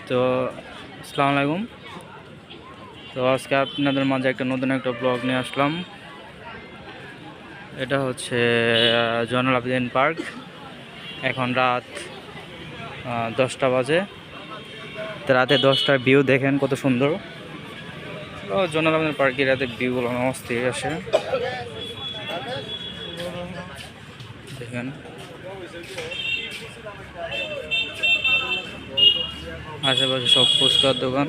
তো আসসালামু আলাইকুম। তো আজকে আপনাদের মাঝে নতুন একটা ব্লগ নিয়ে আসলাম। এটা হচ্ছে জয়নুল আবেদিন পার্ক। এখন রাত 10টা বাজে। তো রাতে 10টার ভিউ দেখেন কত সুন্দর। জয়নুল আবেদিন পার্কের রাতে ভিউগুলো অস্থির আসে, দেখেন। আশেপাশে সব ফুচকার দোকান।